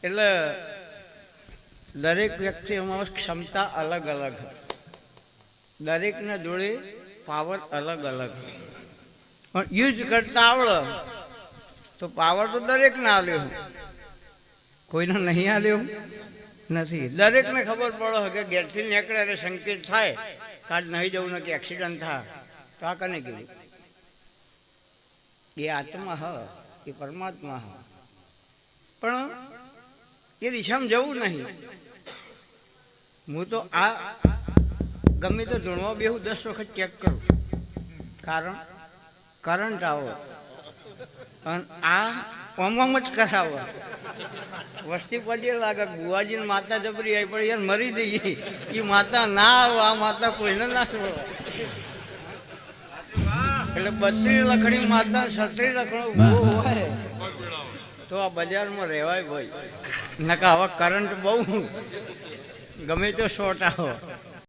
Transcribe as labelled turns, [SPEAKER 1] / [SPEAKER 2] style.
[SPEAKER 1] એટલે દરેક વ્યક્તિમાં ક્ષમતા અલગ અલગ હોય, દરેકના જોડે પાવર અલગ અલગ હોય, પણ યુઝ કરતા આવડે તો પાવર તો દરેકને આલ્યો, કોઈને નહીં આલ્યો નથી. દરેકને ખબર પડે કે ગેરથી નીકળે એટલે સંકેત થાય કાજ નહીં જવું ને કે એક્સિડન્ટ થાય તો આ કને કીધું? એ આત્મા હ, એ પરમાત્મા હ, પણ એ દિશામાં જવું નહીં. હું તો આ ગમે તો ધૂણવા બેહું 10 વખત ચેક કરું, કારણ કરંટ આવો અને આ ઓમ જ કરાવો. વસ્તી પછી લાગે બુવાજીને માતા જબરી આવી પણ યાર મરી જઈએ, એ માતા ના આવે, આ માતા કોઈને ના છોડે. એટલે 32 લખણી માતા 36 લખણો ઉભો હોય તો આ બજારમાં રહેવાય ભાઈ. નકા હવે કરંટ બહુ ગમે તો શોર્ટ આવો.